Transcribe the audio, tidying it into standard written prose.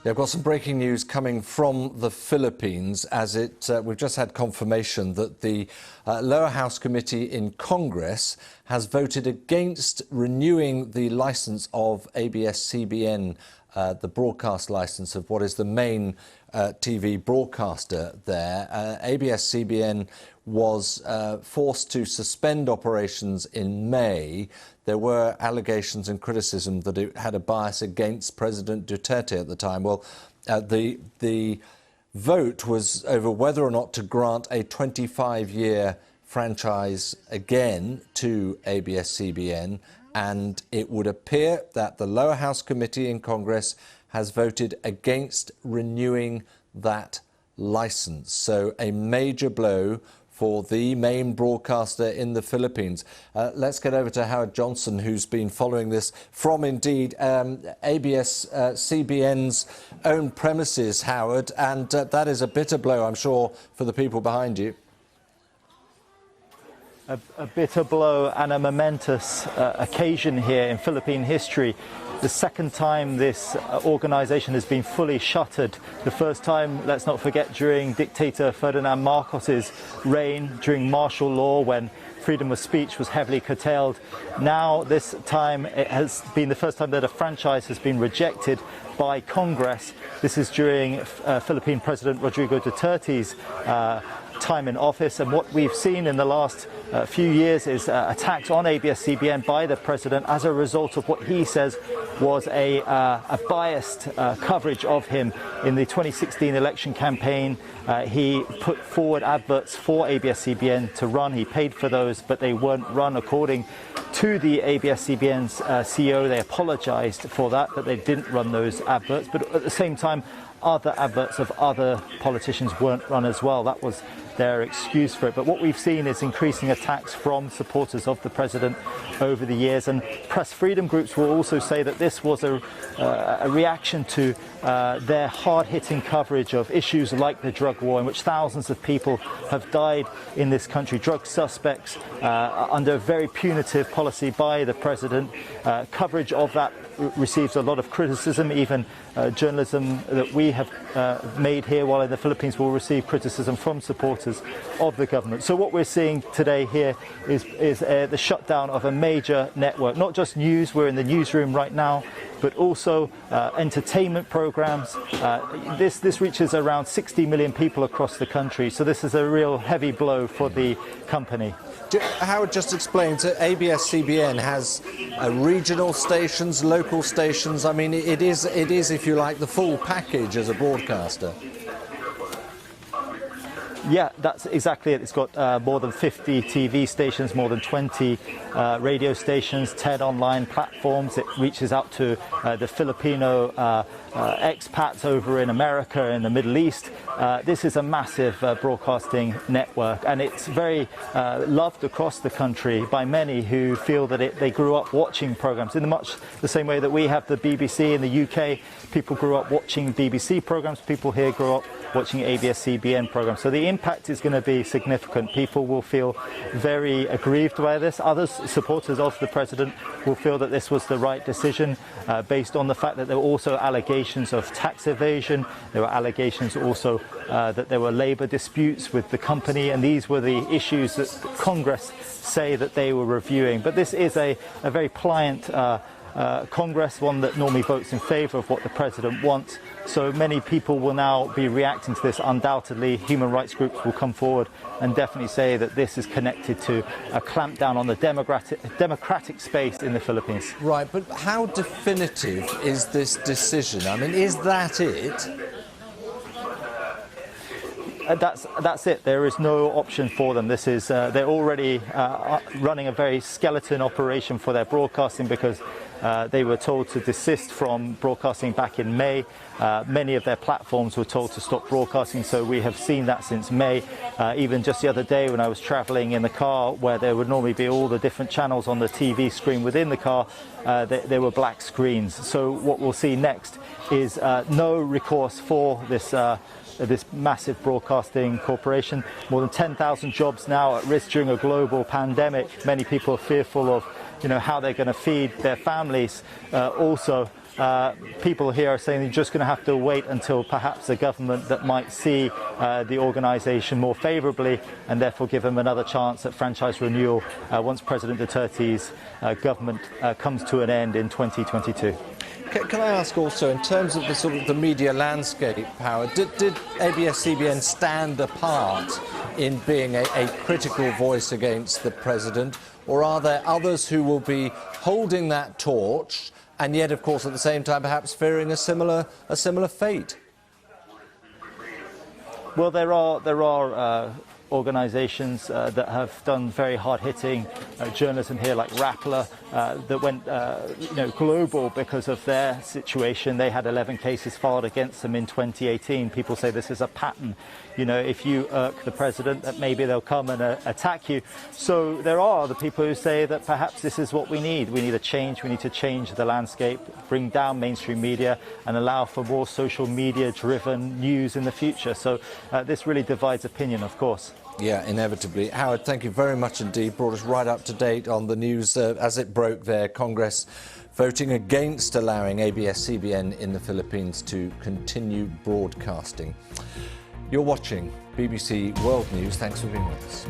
Yeah, I've got some breaking news coming from the Philippines as we've just had confirmation that the lower house committee in Congress has voted against renewing the licence of ABS-CBN, the broadcast licence of what is the main TV broadcaster there. ABS-CBN was forced to suspend operations in May. There were allegations and criticism that it had a bias against President Duterte at the time. Well, the vote was over whether or not to grant a 25-year franchise again to ABS-CBN, and it would appear that the lower house committee in Congress has voted against renewing that licence. So a major blow for the main broadcaster in the Philippines. Let's get over to Howard Johnson, who's been following this from, indeed, ABS-CBN's own premises, Howard, and that is a bitter blow, I'm sure, for the people behind you. A bitter blow and a momentous occasion here in Philippine history. The second time this organisation has been fully shuttered. The first time, let's not forget, during dictator Ferdinand Marcos's reign, during martial law, when freedom of speech was heavily curtailed. Now, this time, it has been the first time that a franchise has been rejected by Congress. This is during Philippine President Rodrigo Duterte's time in office, and what we've seen in the last few years is attacks on ABS-CBN by the president as a result of what he says was a biased coverage of him. In the 2016 election campaign, he put forward adverts for ABS-CBN to run. He paid for those, but they weren't run according to the ABS-CBN's CEO. They apologized for that they didn't run those adverts, but at the same time, other adverts of other politicians weren't run as well. That was their excuse for it. But what we've seen is increasing attacks from supporters of the president over the years, and press freedom groups will also say that this was a reaction to their hard-hitting coverage of issues like the drug war, in which thousands of people have died in this country, drug suspects under a very punitive policy by the president. Coverage of that receives a lot of criticism. Even journalism that we have made here while in the Philippines will receive criticism from supporters of the government. So what we're seeing today here is the shutdown of a major network, not just news, we're in the newsroom right now, but also entertainment programs. This reaches around 60 million people across the country, so this is a real heavy blow for the company. Howard just explained that ABS-CBN has regional stations, local stations. I mean, it is, if you like, the full package as a broadcaster. Yeah, that's exactly it. It's got more than 50 TV stations, more than 20 radio stations, 10 online platforms. It reaches out to the Filipino expats over in America and the Middle East. This is a massive broadcasting network, and it's very loved across the country by many who feel that they grew up watching programs in much the same way that we have the BBC in the UK. People grew up watching BBC programs. People here grew up watching ABS-CBN programs. So the impact is going to be significant. People will feel very aggrieved by this. Others, supporters of the president, will feel that this was the right decision based on the fact that there were also allegations of tax evasion. There were allegations also that there were labour disputes with the company, and these were the issues that Congress say that they were reviewing. But this is a very pliant Congress, one that normally votes in favour of what the president wants. So many people will now be reacting to this. Undoubtedly, human rights groups will come forward and definitely say that this is connected to a clampdown on the democratic space in the Philippines. Right, but how definitive is this decision? I mean, is that it? That's it. There is no option for them. This is they're already running a very skeleton operation for their broadcasting because they were told to desist from broadcasting back in May. Many of their platforms were told to stop broadcasting, so we have seen that since May. Even just the other day when I was travelling in the car, where there would normally be all the different channels on the TV screen within the car, there were black screens. So what we'll see next is no recourse for this massive broadcasting corporation. More than 10,000 jobs now at risk during a global pandemic. Many people are fearful of how they're going to feed their families. Also, people here are saying you're just going to have to wait until perhaps a government that might see the organisation more favourably and therefore give them another chance at franchise renewal once President Duterte's government comes to an end in 2022. Can I ask also, in terms of the sort of the media landscape, Howard, did ABS-CBN stand apart in being a critical voice against the president, or are there others who will be holding that torch and yet, of course, at the same time, perhaps fearing a similar fate? Well, there are organisations that have done very hard-hitting journalism here, like Rappler, that went global because of their situation. They had 11 cases filed against them in 2018. People say this is a pattern. You know, if you irk the president, that maybe they'll come and attack you. So there are other people who say that perhaps this is what we need. We need a change. We need to change the landscape, bring down mainstream media and allow for more social media-driven news in the future. So this really divides opinion, of course. Yeah, inevitably. Howard, thank you very much indeed. Brought us right up to date on the news as it broke there. Congress voting against allowing ABS-CBN in the Philippines to continue broadcasting. You're watching BBC World News. Thanks for being with us.